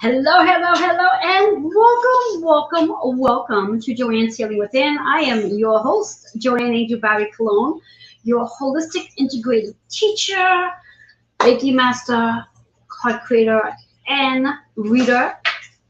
Hello, hello, hello, and welcome to Joanne's Healing Within. I am your host, Joanne Angel Barry Cologne, your holistic integrative teacher, Reiki master, card creator, and reader,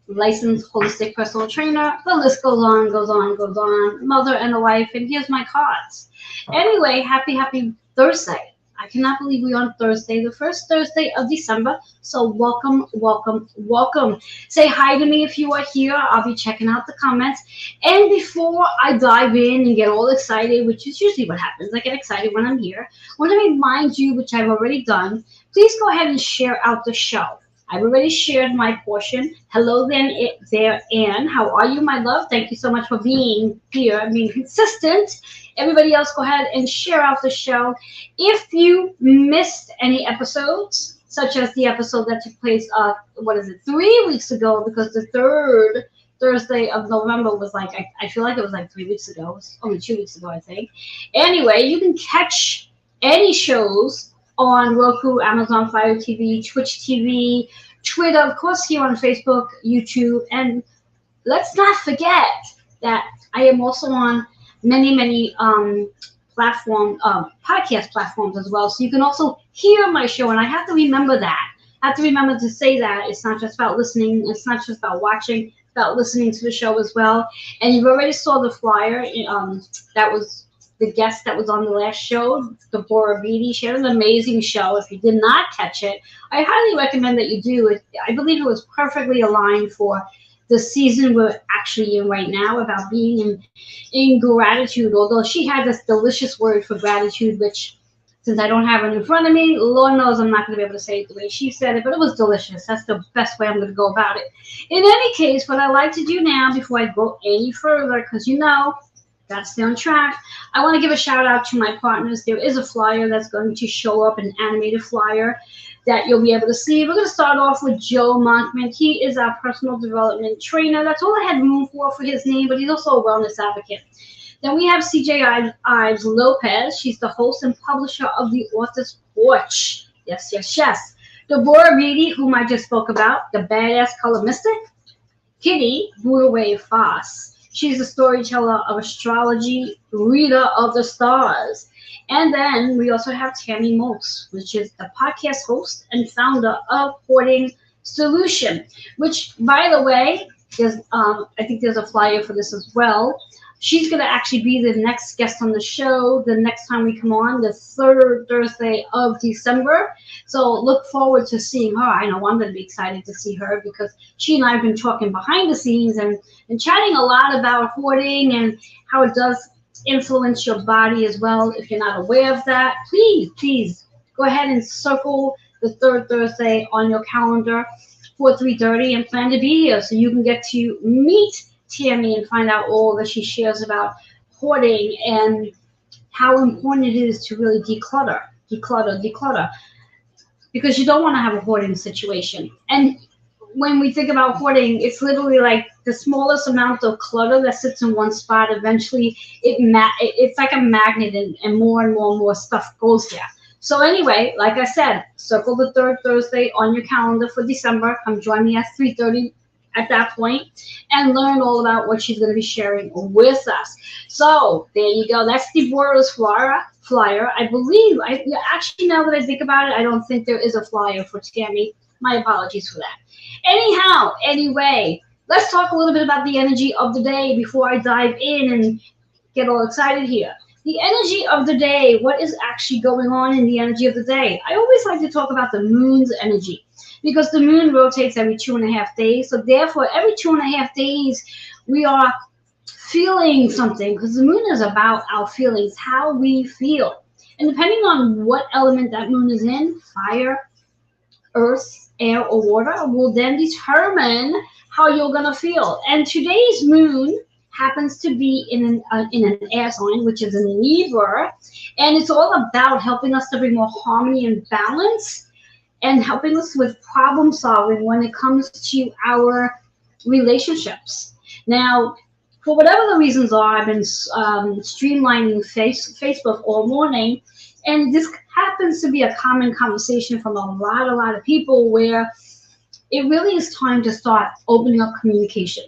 licensed holistic personal trainer. The list goes on, goes on, goes on. Mother and a wife, and here's my cards. Anyway, happy Thursday. I cannot believe we're on Thursday, the first Thursday of December. So welcome. Say hi to me if you are here. I'll be checking out the comments. And before I dive in and get all excited, which is usually what happens, I get excited when I'm here, I want to remind you, which I've already done, please go ahead and share out the show. I've already shared my portion. Hello there, Anne. How are you, my love? Thank you so much for being here and being consistent. Everybody else, go ahead and share out the show. If you missed any episodes, such as the episode that took place, 3 weeks ago, because the third Thursday of November was I feel like it was like 3 weeks ago. It was only 2 weeks ago, I think. Anyway, you can catch any shows on Roku, Amazon Fire TV, Twitch TV, Twitter, of course, here on Facebook, YouTube, and let's not forget that I am also on many podcast platforms as well. So you can also hear my show, and I have to remember that. I have to remember to say that it's not just about listening, it's not just about watching, it's about listening to the show as well. And you've already saw the flyer. That was the guest that was on the last show, Deborah Beatty. She had an amazing show. If you did not catch it, I highly recommend that you do. I believe it was perfectly aligned for the season we're actually in right now, about being in gratitude. Although she had this delicious word for gratitude, which, since I don't have it in front of me, Lord knows I'm not going to be able to say it the way she said it, but it was delicious. That's the best way I'm going to go about it. In any case, what I like to do now, before I go any further, because got to stay on track, I want to give a shout out to my partners. There is a flyer that's going to show up, an animated flyer that you'll be able to see. We're going to start off with Joe Monkman. He is our personal development trainer. That's all I had room for his name, but he's also a wellness advocate. Then we have CJ Ives Lopez. She's the host and publisher of The Author's Porch. Yes. Deborah Reedy, whom I just spoke about, the badass color mystic. Kitty Buraway Foss. She's a storyteller of astrology, reader of the stars. And then we also have Tammy Mose, which is the podcast host and founder of Hoarding Solution, which, by the way, I think there's a flyer for this as well. She's going to actually be the next guest on the show the next time we come on, the third Thursday of December. So look forward to seeing her. I know I'm going to be excited to see her, because she and I have been talking behind the scenes and chatting a lot about hoarding and how it does influence your body as well. If you're not aware of that, please go ahead and circle the third Thursday on your calendar for 3:30 and plan to be here so you can get to meet Tammy and find out all that she shares about hoarding and how important it is to really declutter, because you don't want to have a hoarding situation. And when we think about hoarding, it's literally like the smallest amount of clutter that sits in one spot. Eventually, it's like a magnet, and more stuff goes there. So anyway, like I said, circle the third Thursday on your calendar for December. Come join me at 3:30 at that point and learn all about what she's going to be sharing with us. So there you go. That's Deborah's flyer. I believe, actually, now that I think about it, I don't think there is a flyer for Tammy. My apologies for that. Anyway, let's talk a little bit about the energy of the day before I dive in and get all excited here. The energy of the day, what is actually going on in the energy of the day? I always like to talk about the moon's energy, because the moon rotates every 2.5 days. So therefore, every 2.5 days, we are feeling something, because the moon is about our feelings, how we feel. And depending on what element that moon is in, fire, earth, air, or water, will then determine how you're going to feel. And today's moon happens to be in an air sign, which is in Libra. And it's all about helping us to bring more harmony and balance, and helping us with problem solving when it comes to our relationships. Now, for whatever the reasons are, I've been streamlining Facebook all morning, and this happens to be a common conversation from a lot of people, where it really is time to start opening up communication.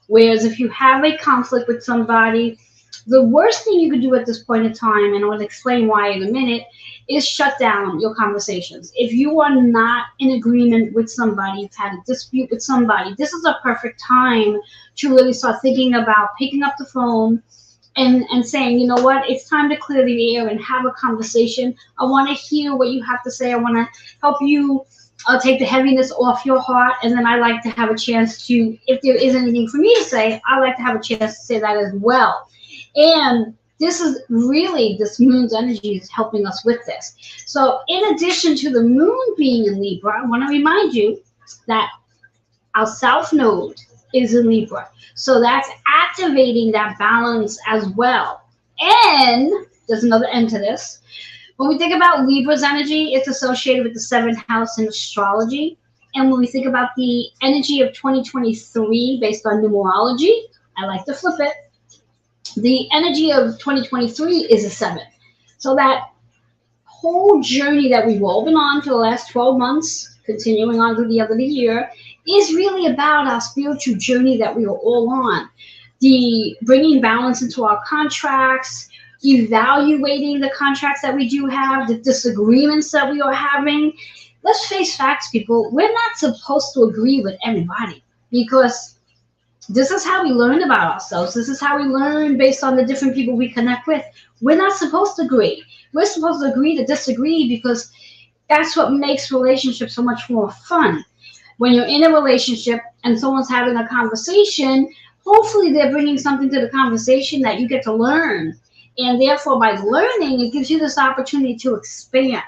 Whereas if you have a conflict with somebody, the worst thing you could do at this point in time, and I'll explain why in a minute, is shut down your conversations. If you are not in agreement with somebody, you've had a dispute with somebody, this is a perfect time to really start thinking about picking up the phone and saying, you know what, it's time to clear the air and have a conversation. I want to hear what you have to say. I want to help you take the heaviness off your heart. And then I like to have a chance to, if there is anything for me to say, I like to have a chance to say that as well. And this is really, this moon's energy is helping us with this. So in addition to the moon being in Libra, I want to remind you that our south node is in Libra. So that's activating that balance as well. And there's another end to this. When we think about Libra's energy, it's associated with the seventh house in astrology. And when we think about the energy of 2023 based on numerology, I like to flip it. The energy of 2023 is a 7. So that whole journey that we've all been on for the last 12 months, continuing on through the end of the year, is really about our spiritual journey that we are all on. The bringing balance into our contracts, evaluating the contracts that we do have, the disagreements that we are having. Let's face facts, people. We're not supposed to agree with everybody, because this is how we learn about ourselves. This is how we learn based on the different people we connect with. We're not supposed to agree. We're supposed to agree to disagree, because that's what makes relationships so much more fun. When you're in a relationship and someone's having a conversation, hopefully they're bringing something to the conversation that you get to learn. And therefore, by learning, it gives you this opportunity to expand.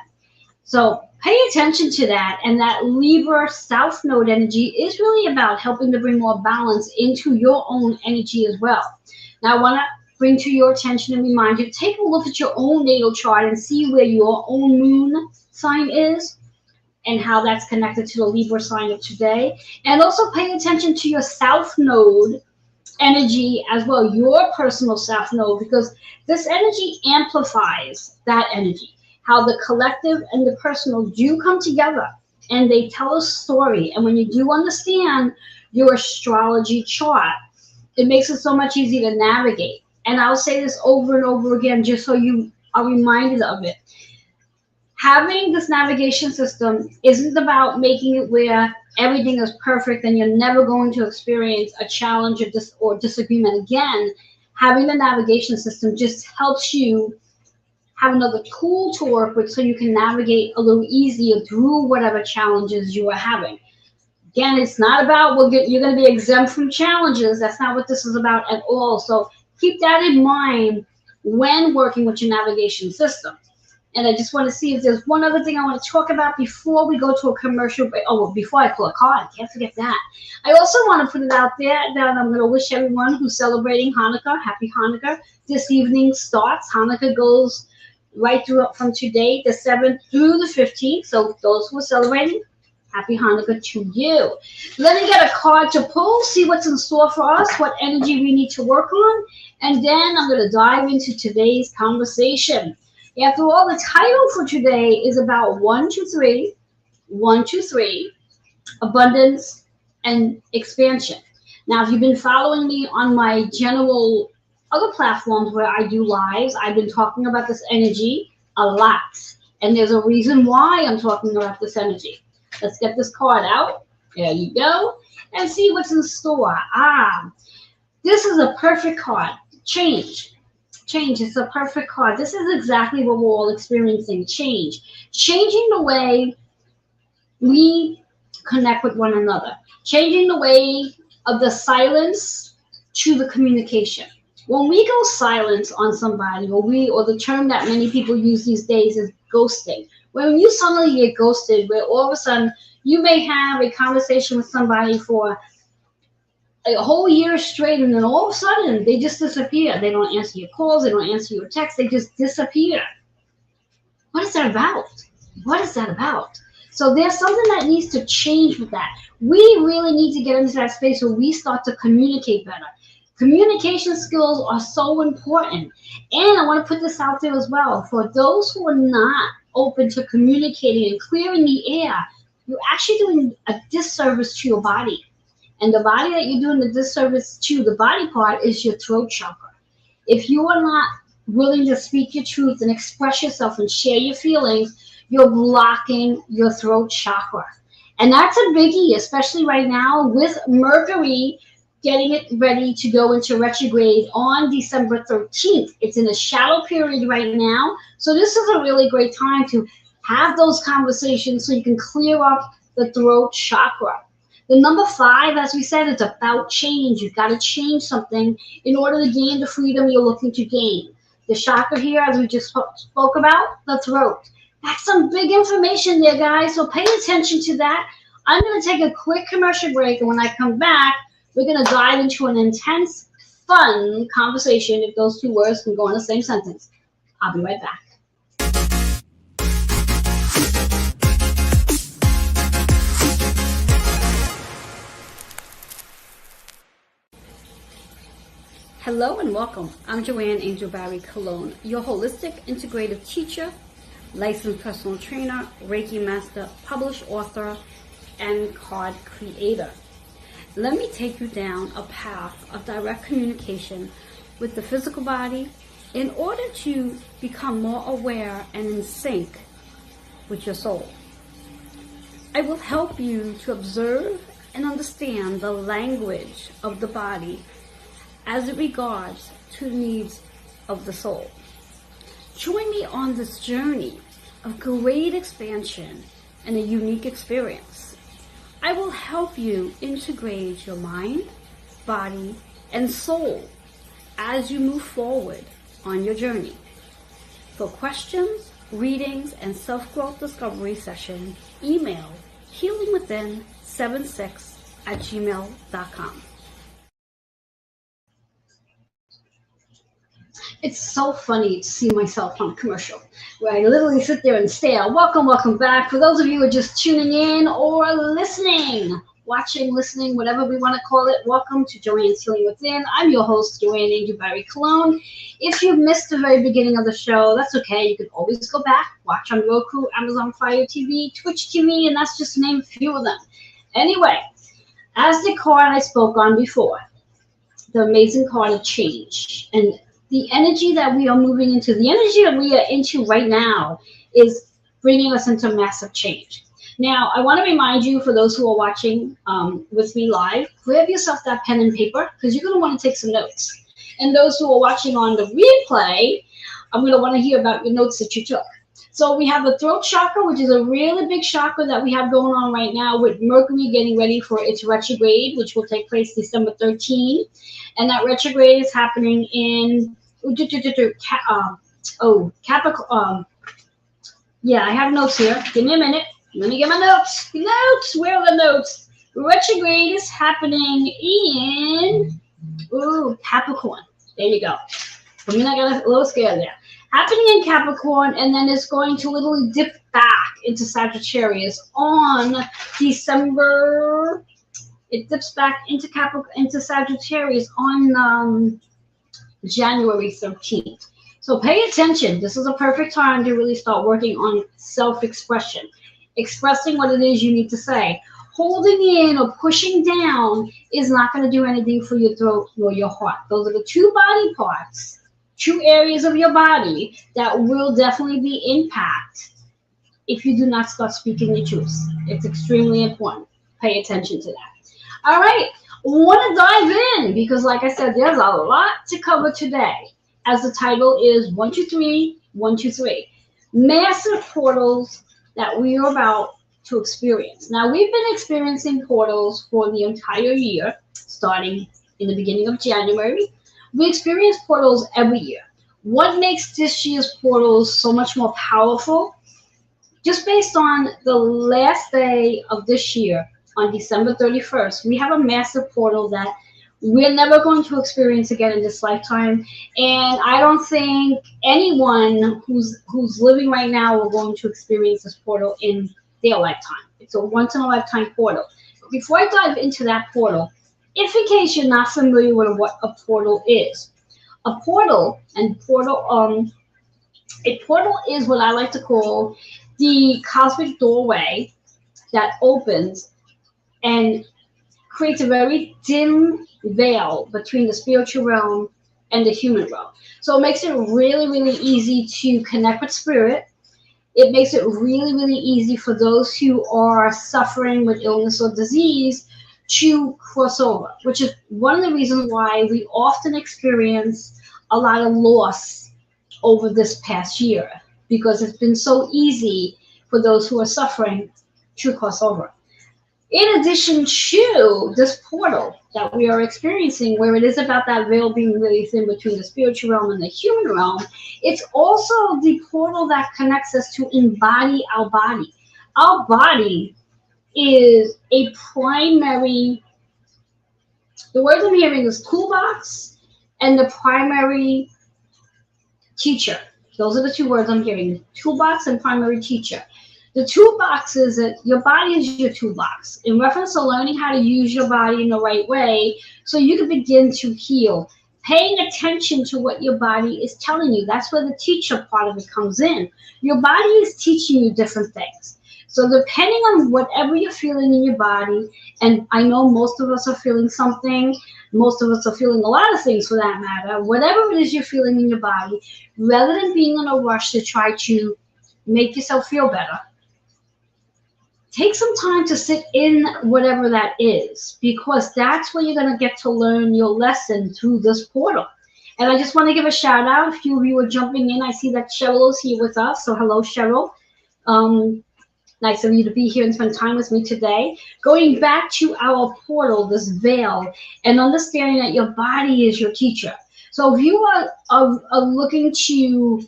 So pay attention to that. And that Libra South Node energy is really about helping to bring more balance into your own energy as well. Now, I want to bring to your attention and remind you, take a look at your own natal chart and see where your own moon sign is and how that's connected to the Libra sign of today. And also pay attention to your South Node energy as well, your personal South Node, because this energy amplifies that energy. How the collective and the personal do come together and they tell a story. And when you do understand your astrology chart, it makes it so much easier to navigate. And I'll say this over and over again, just so you are reminded of it. Having this navigation system isn't about making it where everything is perfect and you're never going to experience a challenge or disagreement again. Having the navigation system just helps you have another tool to work with so you can navigate a little easier through whatever challenges you are having. Again, it's not about you're going to be exempt from challenges. That's not what this is about at all. So keep that in mind when working with your navigation system. And I just want to see if there's one other thing I want to talk about before we go to a commercial break. Oh, well, before I pull a card, can't forget that. I also want to put it out there that I'm going to wish everyone who's celebrating Hanukkah, happy Hanukkah. This evening starts. Hanukkah goes right through from today, the 7th through the 15th. So those who are celebrating, happy Hanukkah to you. Let me get a card to pull, see what's in store for us, what energy we need to work on, and then I'm going to dive into today's conversation. After all, the title for today is about 1, 2, 3, 1, 2, 3, abundance and expansion. Now, if you've been following me on my general other platforms where I do lives, I've been talking about this energy a lot. And there's a reason why I'm talking about this energy. Let's get this card out. There you go. And see what's in store. This is a perfect card. Change. Change is a perfect card. This is exactly what we're all experiencing. Change. Changing the way we connect with one another. Changing the way of the silence to the communication. When we go silent on somebody, or the term that many people use these days is ghosting. When you suddenly get ghosted, where all of a sudden you may have a conversation with somebody for a whole year straight, and then all of a sudden they just disappear. They don't answer your calls, they don't answer your texts, they just disappear. What is that about? What is that about? So there's something that needs to change with that. We really need to get into that space where we start to communicate better. Communication skills are so important. And I want to put this out there as well. For those who are not open to communicating and clearing the air, you're actually doing a disservice to your body. And the body that you're doing the disservice to, the body part, is your throat chakra. If you are not willing to speak your truth and express yourself and share your feelings, you're blocking your throat chakra. And that's a biggie, especially right now with Mercury getting it ready to go into retrograde on December 13th. It's in a shadow period right now. So this is a really great time to have those conversations so you can clear up the throat chakra. The number 5, as we said, it's about change. You've got to change something in order to gain the freedom you're looking to gain. The chakra here, as we just spoke about, the throat. That's some big information there, guys. So pay attention to that. I'm going to take a quick commercial break, and when I come back, we're going to dive into an intense, fun conversation, if those two words can go in the same sentence. I'll be right back. Hello and welcome. I'm Joanne Angel Barry Colon, your holistic integrative teacher, licensed personal trainer, Reiki master, published author, and card creator. Let me take you down a path of direct communication with the physical body in order to become more aware and in sync with your soul. I will help you to observe and understand the language of the body as it regards to the needs of the soul. Join me on this journey of great expansion and a unique experience. I will help you integrate your mind, body, and soul as you move forward on your journey. For questions, readings, and self-growth discovery session, email healingwithin76@gmail.com. It's so funny to see myself on a commercial where I literally sit there and stare. Welcome back. For those of you who are just tuning in or listening, watching, listening, whatever we want to call it, welcome to Joanne's Healing Within. I'm your host, Joanne Angel Barry Colon. If you missed the very beginning of the show, that's okay. You can always go back, watch on Roku, Amazon Fire TV, Twitch TV, and that's just to name a few of them. Anyway, as the card I spoke on before, the amazing card of change, and the energy that we are moving into, the energy that we are into right now is bringing us into massive change. Now, I want to remind you, for those who are watching with me live, grab yourself that pen and paper because you're going to want to take some notes. And those who are watching on the replay, I'm going to want to hear about your notes that you took. So we have the throat chakra, which is a really big chakra that we have going on right now with Mercury getting ready for its retrograde, which will take place December 13th. And that retrograde is happening in Capricorn. Yeah, I have notes here. Give me a minute. Let me get my notes. Notes. Where are the notes? Retrograde is happening in Capricorn. There you go. For me, I got a little scared there. Happening in Capricorn, and then it's going to literally dip back into Sagittarius on December. It dips back into Sagittarius on January 13th. So pay attention. This is a perfect time to really start working on self-expression, expressing what it is you need to say. Holding in or pushing down is not going to do anything for your throat nor your heart. Those are the two body parts, two areas of your body that will definitely be impacted if you do not start speaking the truth. It's extremely important. Pay attention to that. All right, I want to dive in because, like I said, there's a lot to cover today. As the title is 123, 123, massive portals that we are about to experience. Now, we've been experiencing portals for the entire year, starting in the beginning of January. We experience portals every year. What makes this year's portals so much more powerful? Just based on the last day of this year, on December 31st, we have a massive portal that we're never going to experience again in this lifetime. And I don't think anyone who's living right now are going to experience this portal in their lifetime. It's a once-in-a-lifetime portal. But before I dive into that portal, if in case you're not familiar with what a portal is, a portal is what I like to call the cosmic doorway that opens and creates a very dim veil between the spiritual realm and the human realm. So it makes it really, really easy to connect with spirit. It makes it really, really easy for those who are suffering with illness or disease to cross over, which is one of the reasons why we often experience a lot of loss over this past year, because it's been so easy for those who are suffering to cross over. In addition to this portal that we are experiencing, where it is about that veil being really thin between the spiritual realm and the human realm, it's also the portal that connects us to embody our body. Our body is a primary, the words I'm hearing is toolbox and the primary teacher. Those are the two words I'm hearing, toolbox and primary teacher. The toolbox is that your body is your toolbox in reference to learning how to use your body in the right way so you can begin to heal. Paying attention to what your body is telling you. That's where the teacher part of it comes in. Your body is teaching you different things. So depending on whatever you're feeling in your body, and I know most of us are feeling something, most of us are feeling a lot of things for that matter, whatever it is you're feeling in your body, rather than being in a rush to try to make yourself feel better, take some time to sit in whatever that is, because that's where you're going to get to learn your lesson through this portal. And I just want to give a shout out. A few of you are jumping in. I see that Cheryl is here with us. So hello, Cheryl. Nice of you to be here and spend time with me today. Going back to our portal, this veil, and understanding that your body is your teacher. So if you are looking to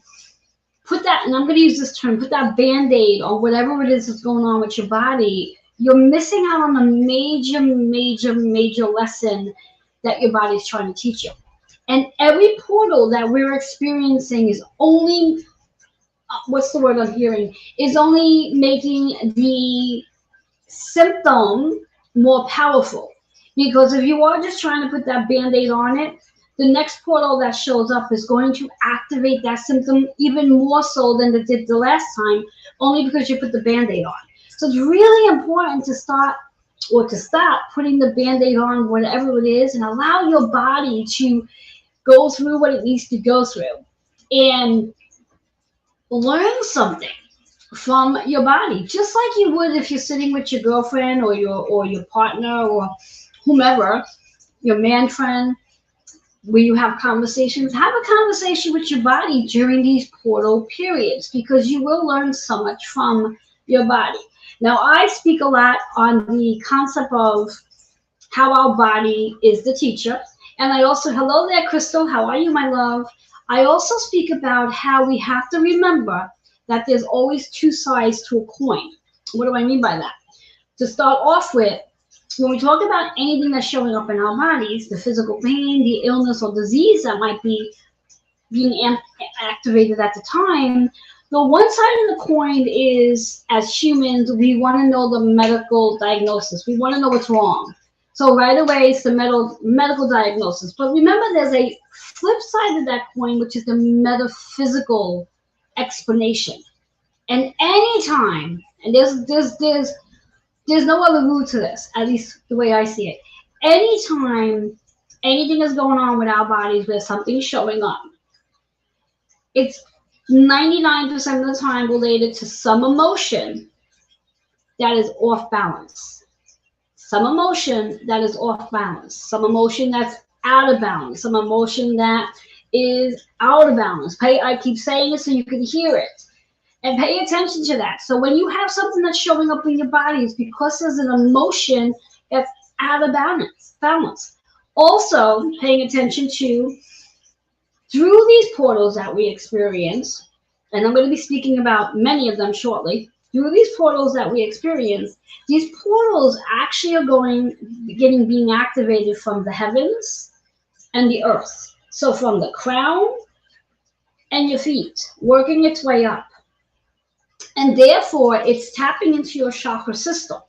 put that, and I'm going to use this term, put that Band-Aid on whatever it is that's going on with your body, you're missing out on a major, major, major lesson that your body's trying to teach you. And every portal that we're experiencing is only, what's the word I'm hearing, is only making the symptom more powerful. Because if you are just trying to put that Band-Aid on it, the next portal that shows up is going to activate that symptom even more so than it did the last time, only because you put the Band-Aid on. So it's really important to stop putting the Band-Aid on whatever it is and allow your body to go through what it needs to go through and learn something from your body, just like you would if you're sitting with your girlfriend or your partner or whomever, your man friend, where you have conversations. Have a conversation with your body during these portal periods, because you will learn so much from your body. Now, I speak a lot on the concept of how our body is the teacher. And I also, hello there, Crystal. How are you, my love? I also speak about how we have to remember that there's always two sides to a coin. What do I mean by that? To start off with, when we talk about anything that's showing up in our bodies, the physical pain, the illness or disease that might be being activated at the time, the one side of the coin is, as humans, we want to know the medical diagnosis. We want to know what's wrong. So right away, it's the medical diagnosis. But remember, there's a flip side of that coin, which is the metaphysical explanation. And anytime, and there's no other route to this, at least the way I see it. Anytime anything is going on with our bodies where something's showing up, it's 99% of the time related to some emotion that is off balance. Some emotion that is off balance. Some emotion that's out of balance. Some emotion that is out of balance. I keep saying it so you can hear it. And pay attention to that. So when you have something that's showing up in your body, it's because there's an emotion that's out of balance. Also, paying attention to, through these portals that we experience, and I'm going to be speaking about many of them shortly, through these portals that we experience, these portals actually are being activated from the heavens and the earth. So from the crown and your feet, working its way up. And therefore, it's tapping into your chakra system.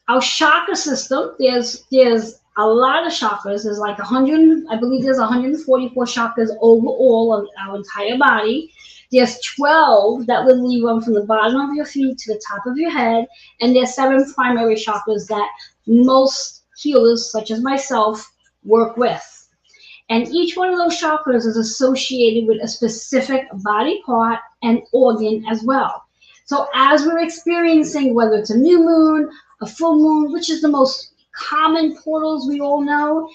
Our chakra system, there's a lot of chakras. There's like 100, I believe there's 144 chakras overall of our entire body. There's 12 that literally run from the bottom of your feet to the top of your head, and there's 7 primary chakras that most healers, such as myself, work with. And each one of those chakras is associated with a specific body part and organ as well. So as we're experiencing, whether it's a new moon, a full moon, which is the most common portals we all know,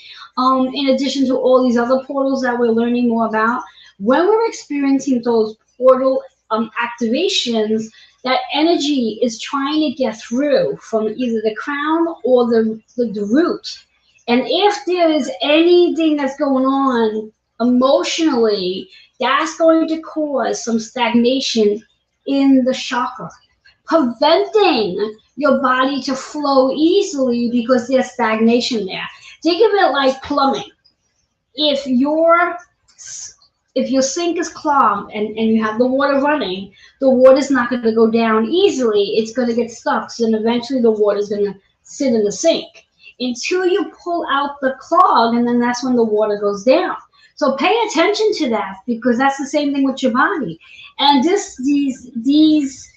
in addition to all these other portals that we're learning more about, when we're experiencing those portal activations, that energy is trying to get through from either the crown or the root. And if there is anything that's going on emotionally, that's going to cause some stagnation in the chakra, preventing your body to flow easily because there's stagnation there. Think of it like plumbing. If your sink is clogged and you have the water running, the water's not going to go down easily. It's going to get stuck. So then eventually the water's going to sit in the sink until you pull out the clog, and then that's when the water goes down. So pay attention to that, because that's the same thing with your body. And these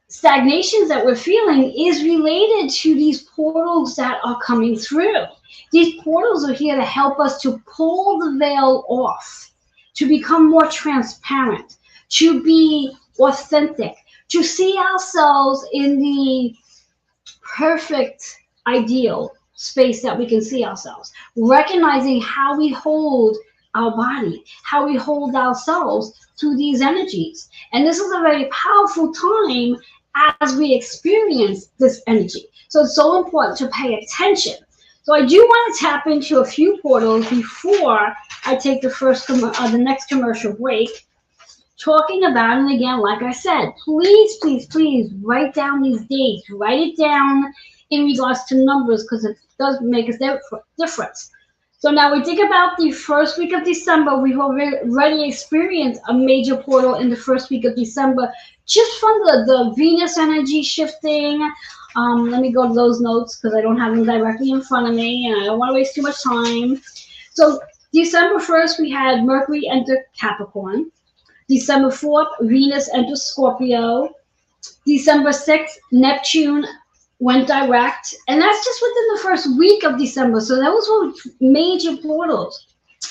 stagnations that we're feeling is related to these portals that are coming through. These portals are here to help us to pull the veil off, to become more transparent, to be authentic, to see ourselves in the perfect, ideal space that we can see ourselves, recognizing how we hold our body, how we hold ourselves through these energies. And this is a very powerful time as we experience this energy. So it's so important to pay attention. So I do want to tap into a few portals before I take the next commercial break, talking about, and again, like I said, please, please, please write down these dates. Write it down in regards to numbers, because it does make a difference. So now we think about the first week of December. We've already experienced a major portal in the first week of December, just from the Venus energy shifting. Let me go to those notes because I don't have them directly in front of me, and I don't want to waste too much time. So December 1st, we had Mercury enter Capricorn. December 4th, Venus enters Scorpio. December 6th, Neptune went direct. And that's just within the first week of December. So those were major portals.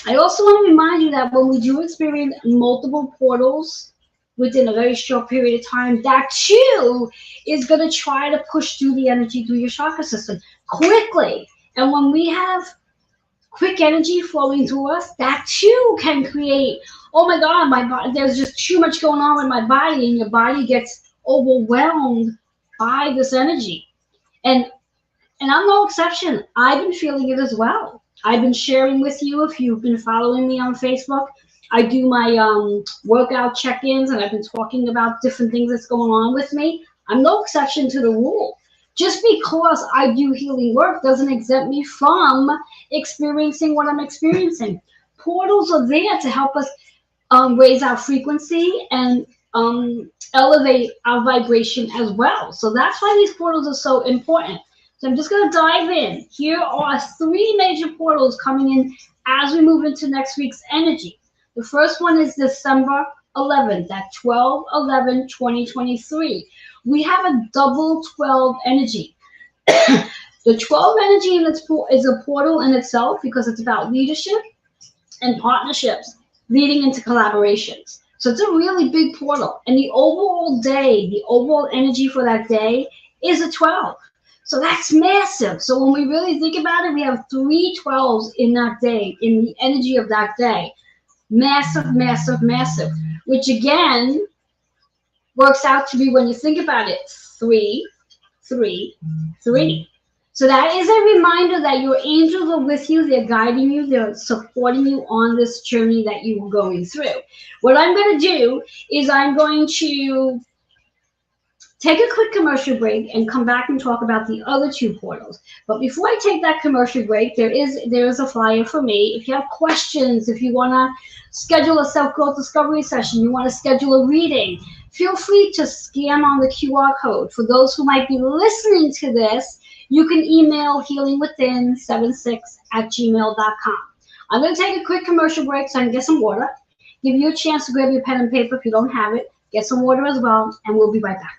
I also want to remind you that when we do experience multiple portals within a very short period of time, that too is going to try to push through the energy through your chakra system quickly. And when we have quick energy flowing through us, that too can create, oh my God, my body, there's just too much going on with my body, and your body gets overwhelmed by this energy. And I'm no exception. I've been feeling it as well. I've been sharing with you, if you've been following me on Facebook, I do my workout check-ins, and I've been talking about different things that's going on with me. I'm no exception to the rule. Just because I do healing work doesn't exempt me from experiencing what I'm experiencing. Portals are there to help us raise our frequency and elevate our vibration as well. So that's why these portals are so important. So I'm just going to dive in. Here are 3 major portals coming in as we move into next week's energy. The first one is December 11th, at 12/11/2023. We have a double 12 energy. The 12 energy is a portal in itself, because it's about leadership and partnerships leading into collaborations. So it's a really big portal. And the overall day, the overall energy for that day is a 12. So that's massive. So when we really think about it, we have 3 12s in that day, in the energy of that day. Massive, massive, massive. Which again works out to be, when you think about it, 3, 3, 3. So that is a reminder that your angels are with you. They're guiding you. They're supporting you on this journey that you are going through. What I'm going to do is I'm going to take a quick commercial break and come back and talk about the other 2 portals. But before I take that commercial break, there is a flyer for me. If you have questions, if you want to schedule a self-growth discovery session, you want to schedule a reading, feel free to scan on the QR code. For those who might be listening to this, you can email healingwithin76@gmail.com. I'm going to take a quick commercial break so I can get some water. give you a chance to grab your pen and paper if you don't have it. Get some water as well, and we'll be right back.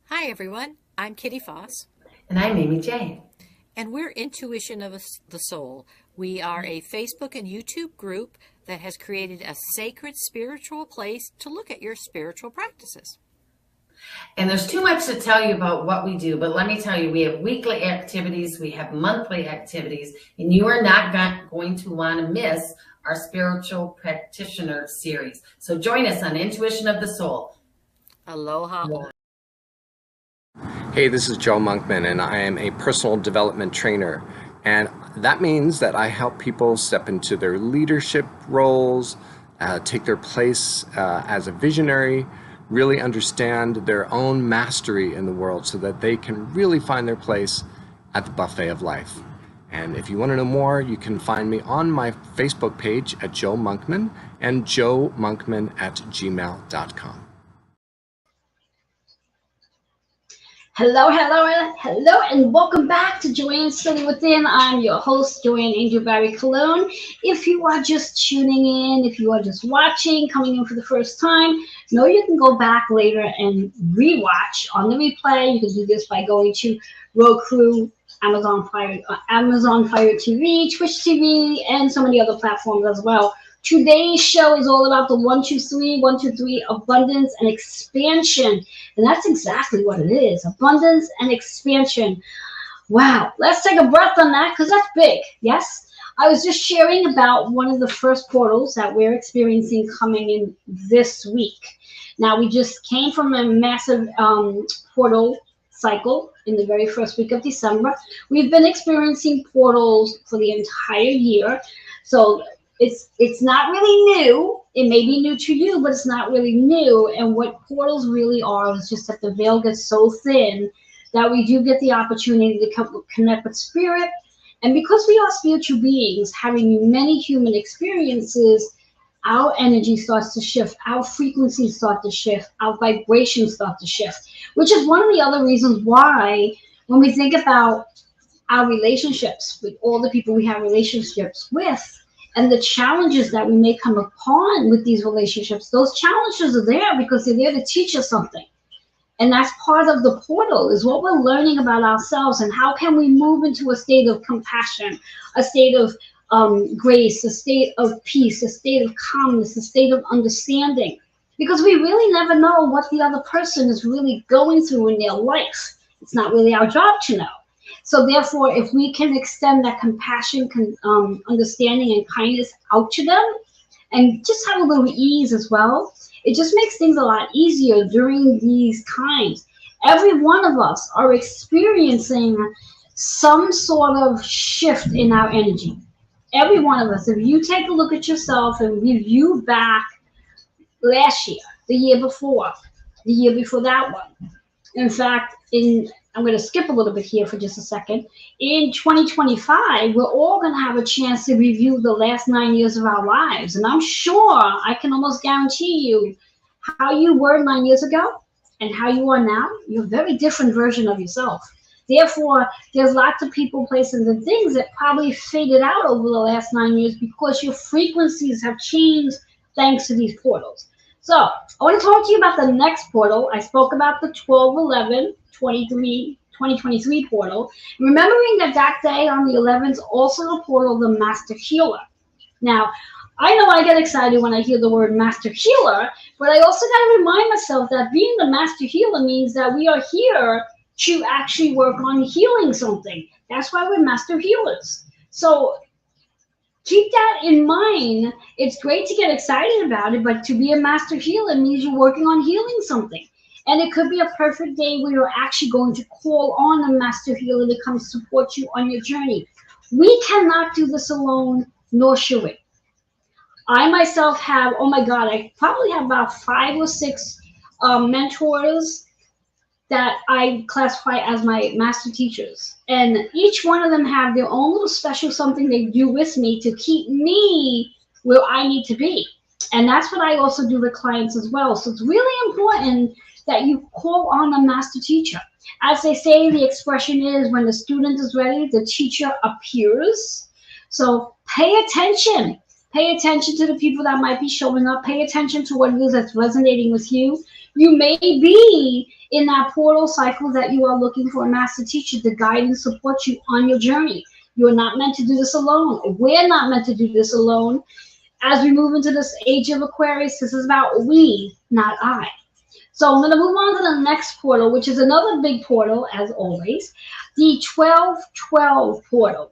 Hi everyone, I'm Kitty Foss. And I'm Amy J. And we're Intuition of the Soul. We are a Facebook and YouTube group that has created a sacred spiritual place to look at your spiritual practices. And there's too much to tell you about what we do, but let me tell you, we have weekly activities, we have monthly activities, and you are not going to want to miss our spiritual practitioner series. So join us on Intuition of the Soul. Aloha. Hey, this is Joe Monkman, and I am a personal development trainer. And that means that I help people step into their leadership roles, take their place as a visionary, really understand their own mastery in the world so that they can really find their place at the buffet of life. And if you want to know more, you can find me on my Facebook page at Joe Monkman and joemonkman@gmail.com. Hello, and welcome back to Joanne's Study Within. I'm your host, Joanne Angel Barry Cologne. If you are just tuning in, if you are just watching, coming in for the first time, know you can go back later and rewatch on the replay. You can do this by going to Roku, Amazon Fire TV, Twitch TV, and so many other platforms as well. Today's show is all about the 123 abundance and expansion. And that's exactly what it is, abundance and expansion. Wow, let's take a breath on that because that's big, yes? I was just sharing about one of the first portals that we're experiencing coming in this week. Now, we just came from a massive portal cycle in the very first week of December. We've been experiencing portals for the entire year. So it's not really new. It may be new to you, but it's not really new. And what portals really are is just that the veil gets so thin that we do get the opportunity to connect with spirit. And because we are spiritual beings having many human experiences, our energy starts to shift, our frequencies start to shift, our vibrations start to shift, which is one of the other reasons why when we think about our relationships with all the people we have relationships with, and the challenges that we may come upon with these relationships, those challenges are there because they're there to teach us something. And that's part of the portal, is what we're learning about ourselves and how can we move into a state of compassion, a state of grace, a state of peace, a state of calmness, a state of understanding. Because we really never know what the other person is really going through in their life. It's not really our job to know. So therefore, if we can extend that compassion, understanding, and kindness out to them, and just have a little ease as well, it just makes things a lot easier during these times. Every one of us are experiencing some sort of shift in our energy. Every one of us. If you take a look at yourself and review back last year, the year before that one. In fact, I'm going to skip a little bit here for just a second. In 2025, we're all going to have a chance to review the last 9 years of our lives. And I'm sure, I can almost guarantee you, how you were 9 years ago and how you are now, you're a very different version of yourself. Therefore, there's lots of people, places, and things that probably faded out over the last 9 years because your frequencies have changed thanks to these portals. So I want to talk to you about the next portal. I spoke about the 12/11/2023 portal. Remembering that day on the 11th, also the portal, the Master Healer. Now, I know I get excited when I hear the word master healer, but I also got to remind myself that being the master healer means that we are here to actually work on healing something. That's why we're master healers. So keep that in mind. It's great to get excited about it, but to be a master healer means you're working on healing something. And it could be a perfect day where you're actually going to call on a master healer to come support you on your journey. We cannot do this alone, nor should we. I myself have, oh my God, I probably have about 5 or 6 mentors that I classify as my master teachers. And each one of them have their own little special something they do with me to keep me where I need to be. And that's what I also do with clients as well. So it's really important that you call on a master teacher. As they say, the expression is when the student is ready, the teacher appears. So pay attention. Pay attention to the people that might be showing up. Pay attention to what it is that's resonating with you. You may be in that portal cycle that you are looking for a master teacher to guide and support you on your journey. You're not meant to do this alone. We're not meant to do this alone. As we move into this age of Aquarius, this is about we, not I. So I'm going to move on to the next portal, which is another big portal, as always, the 12-12 portal.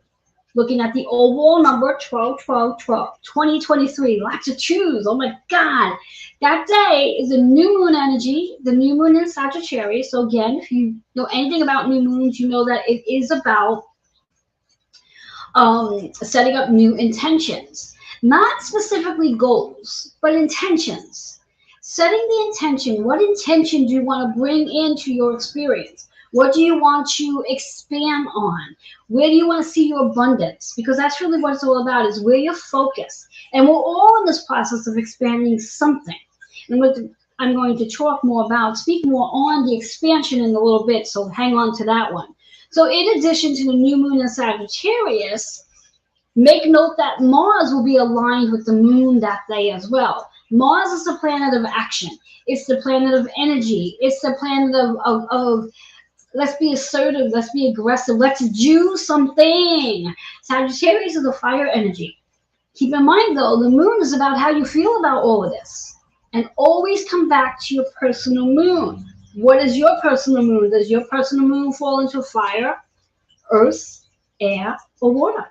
Looking at the overall number 12-12-12, 2023, lots to choose. Oh my God. That day is a new moon energy, the new moon in Sagittarius. So again, if you know anything about new moons, you know that it is about setting up new intentions. Not specifically goals, but intentions. Setting the intention. What intention do you want to bring into your experience? What do you want to expand on? Where do you want to see your abundance? Because that's really what it's all about, is where you're focused. And we're all in this process of expanding something. And what I'm going to talk more about, speak more on the expansion in a little bit, so hang on to that one. So in addition to the new moon in Sagittarius, make note that Mars will be aligned with the moon that day as well. Mars is the planet of action. It's the planet of energy. It's the planet of let's be assertive, let's be aggressive, let's do something. Sagittarius is a fire energy. Keep in mind, though, the moon is about how you feel about all of this. And always come back to your personal moon. What is your personal moon? Does your personal moon fall into fire, earth, air, or water?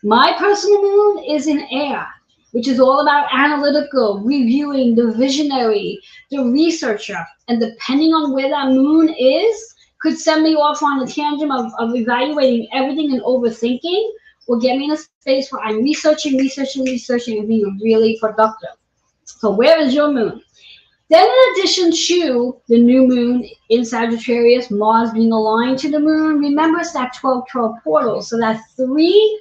My personal moon is in air, which is all about analytical, reviewing, the visionary, the researcher. And depending on where that moon is, could send me off on a tangent of evaluating everything and overthinking, or get me in a space where I'm researching, and being really productive. So where is your moon? Then in addition to the new moon in Sagittarius, Mars being aligned to the moon, remember it's that 12-12 portal. So that 3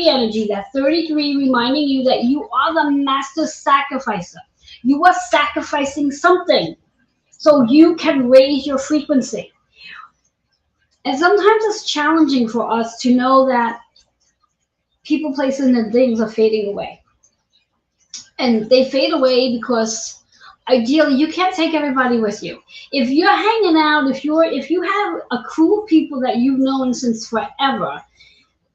energy, that 33, reminding you that you are the master sacrificer. You are sacrificing something so you can raise your frequency. And sometimes it's challenging for us to know that people, places, and things are fading away. And they fade away because ideally you can't take everybody with you. If you're hanging out, if you have a crew of people that you've known since forever,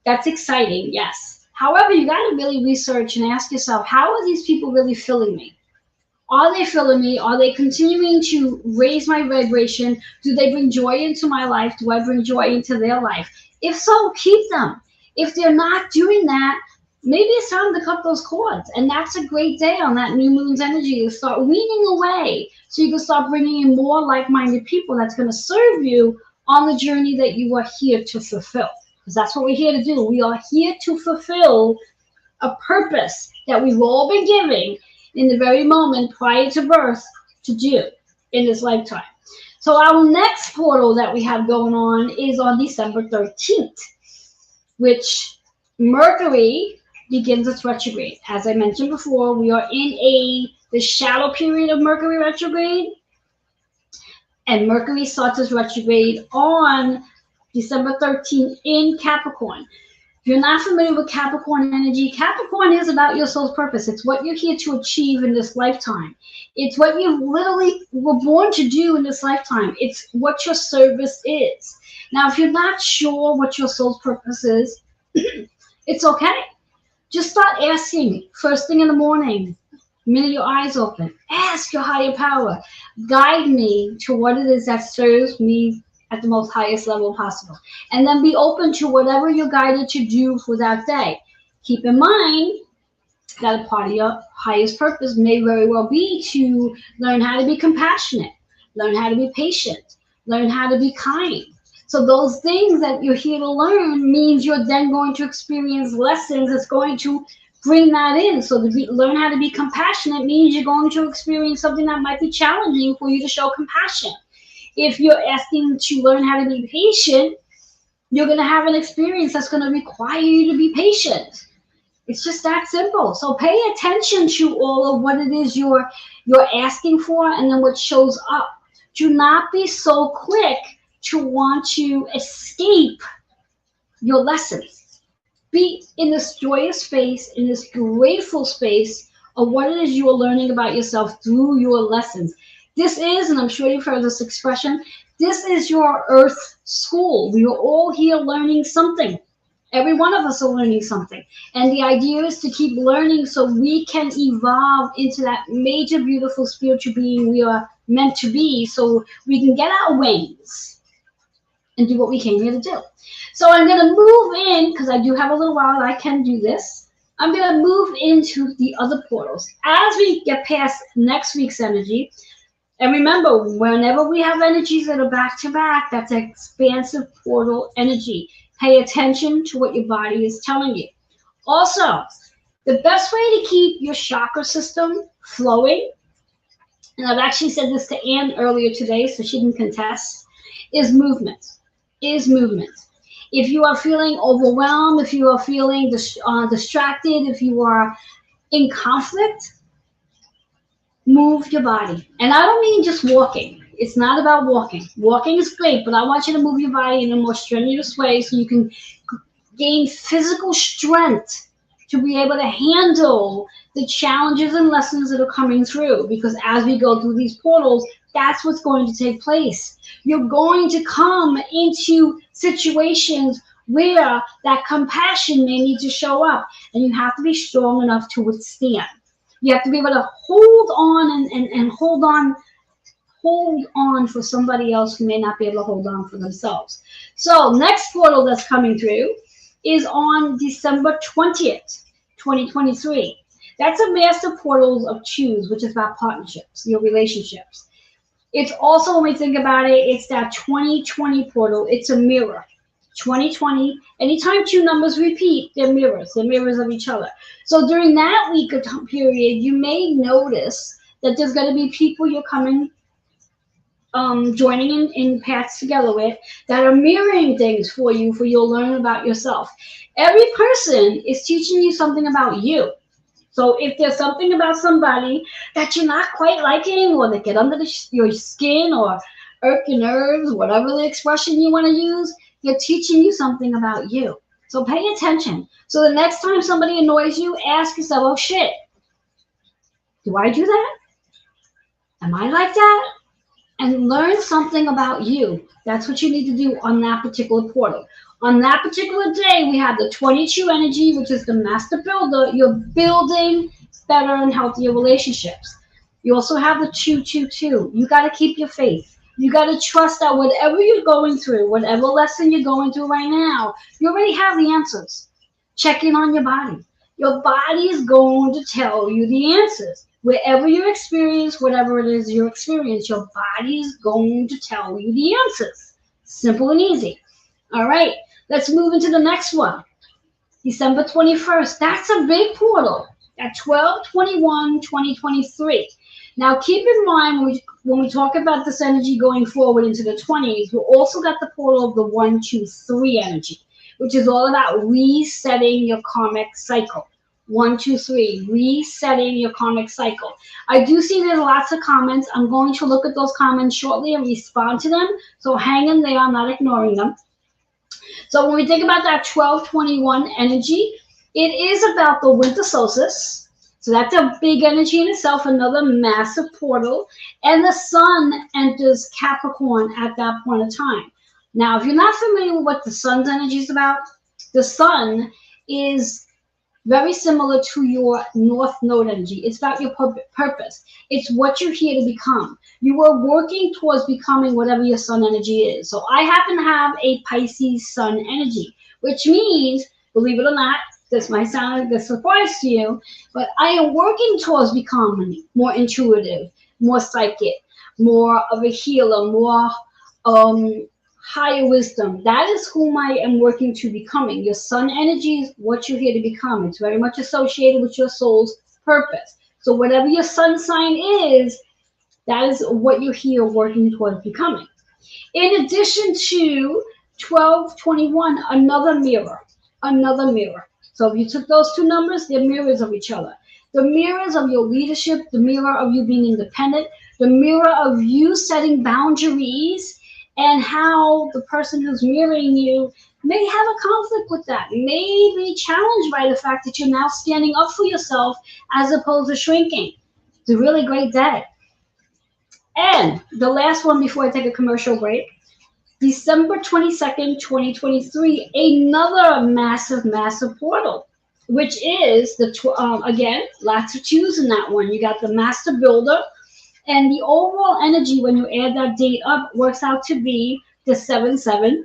that's exciting, yes. However, you got to really research and ask yourself, how are these people really filling me? Are they filling me? Are they continuing to raise my vibration? Do they bring joy into my life? Do I bring joy into their life? If so, keep them. If they're not doing that, maybe it's time to cut those cords. And that's a great day on that new moon's energy to start weaning away so you can start bringing in more like-minded people that's going to serve you on the journey that you are here to fulfill. Because that's what we're here to do. We are here to fulfill a purpose that we've all been giving in the very moment prior to birth to do in this lifetime. So our next portal that we have going on is on December 13th, which Mercury begins its retrograde. As I mentioned before, we are in the shadow period of Mercury retrograde, and Mercury starts its retrograde on December 13th in Capricorn. If you're not familiar with Capricorn energy, Capricorn is about your soul's purpose. It's what you're here to achieve in this lifetime. It's what you literally were born to do in this lifetime. It's what your service is. Now, if you're not sure what your soul's purpose is, it's okay. Just start asking first thing in the morning, minute your eyes open. Ask your higher power, guide me to what it is that serves me at the most highest level possible. And then be open to whatever you're guided to do for that day. Keep in mind that a part of your highest purpose may very well be to learn how to be compassionate, learn how to be patient, learn how to be kind. So those things that you're here to learn means you're then going to experience lessons that's going to bring that in. So learn how to be compassionate means you're going to experience something that might be challenging for you to show compassion. If you're asking to learn how to be patient, you're going to have an experience that's going to require you to be patient. It's just that simple. So pay attention to all of what it is you're asking for and then what shows up. Do not be so quick to want to escape your lessons. Be in this joyous space, in this grateful space of what it is you are learning about yourself through your lessons. This is, and I'm sure you've heard this expression, this is your earth school. We are all here learning something. Every one of us are learning something. And the idea is to keep learning so we can evolve into that major, beautiful spiritual being we are meant to be, so we can get our wings and do what we came here to do. So I'm going to move in, because I do have a little while I can do this. I'm going to move into the other portals. As we get past next week's energy, and remember, whenever we have energies that are back to back, that's expansive portal energy. Pay attention to what your body is telling you. Also, the best way to keep your chakra system flowing, and I've actually said this to Anne earlier today, so she can contest, is movement. If you are feeling overwhelmed, if you are feeling distracted, if you are in conflict, move your body. And I don't mean just walking. It's not about walking. Walking is great, but I want you to move your body in a more strenuous way so you can gain physical strength to be able to handle the challenges and lessons that are coming through. Because as we go through these portals, that's what's going to take place. You're going to come into situations where that compassion may need to show up, and you have to be strong enough to withstand. You have to be able to hold on and hold on for somebody else who may not be able to hold on for themselves. So next portal that's coming through is on December 20th, 2023. That's a master portal of choose, which is about partnerships, your relationships. It's also, when we think about it, it's that 2020 portal. It's a mirror. 2020, anytime two numbers repeat, they're mirrors of each other. So during that week of time period, you may notice that there's going to be people you're coming, joining in paths together with that are mirroring things for you, for you'll learn about yourself. Every person is teaching you something about you. So if there's something about somebody that you're not quite liking, or that get under your skin or irk your nerves, whatever the expression you want to use, they're teaching you something about you. So pay attention. So the next time somebody annoys you, ask yourself, oh shit, do I do that? Am I like that? And learn something about you. That's what you need to do on that particular portal. On that particular day, we have the 22 energy, which is the master builder. You're building better and healthier relationships. You also have the 222. You got to keep your faith. You got to trust that whatever you're going through, whatever lesson you're going through right now, you already have the answers. Check in on your body. Your body is going to tell you the answers. Wherever you experience, whatever it is you experience, your body is going to tell you the answers. Simple and easy. All right, let's move into the next one. December 21st. That's a big portal at 12/21/2023. Now, keep in mind when we talk about this energy going forward into the 20s, we also got the portal of the 1, 2, 3 energy, which is all about resetting your karmic cycle. 1, 2, 3, resetting your karmic cycle. I do see there's lots of comments. I'm going to look at those comments shortly and respond to them. So hang in there, I'm not ignoring them. So when we think about that 12/21 energy, it is about the winter solstice. So that's a big energy in itself, another massive portal. And the sun enters Capricorn at that point of time. Now, if you're not familiar with what the sun's energy is about, the sun is very similar to your North Node energy. It's about your purpose. It's what you're here to become. You are working towards becoming whatever your sun energy is. So I happen to have a Pisces sun energy, which means, believe it or not, this might sound like a surprise to you, but I am working towards becoming more intuitive, more psychic, more of a healer, more higher wisdom. That is whom I am working to becoming. Your sun energy is what you're here to become. It's very much associated with your soul's purpose. So whatever your sun sign is, that is what you're here working towards becoming. In addition to 1221, another mirror, another mirror. So if you took those two numbers, they're mirrors of each other. The mirrors of your leadership, the mirror of you being independent, the mirror of you setting boundaries, and how the person who's mirroring you may have a conflict with that, may be challenged by the fact that you're now standing up for yourself as opposed to shrinking. It's a really great day. And the last one before I take a commercial break, December 22nd, 2023, another massive, massive portal, which is, again, lots of twos in that one. You got the Master Builder, and the overall energy when you add that date up works out to be the 7-7,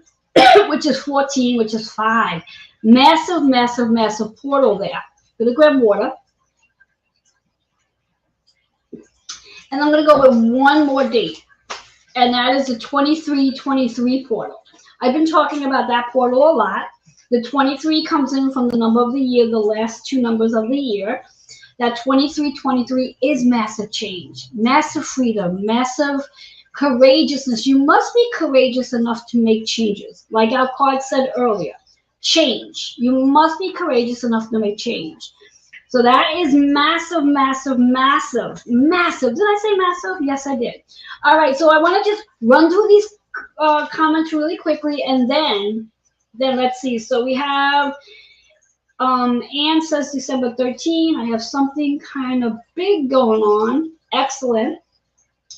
which is 14, which is 5. Massive, massive, massive portal there. Gonna grab water. And I'm gonna go with one more date, and that is the 2323 portal. I've been talking about that portal a lot. The 23 comes in from the number of the year, the last two numbers of the year. That 2323 is massive change, massive freedom, massive courageousness. You must be courageous enough to make changes. Like our card said earlier, change. You must be courageous enough to make change. So that is massive, massive, massive, massive. Did I say massive? Yes, I did. All right, so I want to just run through these comments really quickly, and then let's see. So we have Anne says December 13. I have something kind of big going on. Excellent.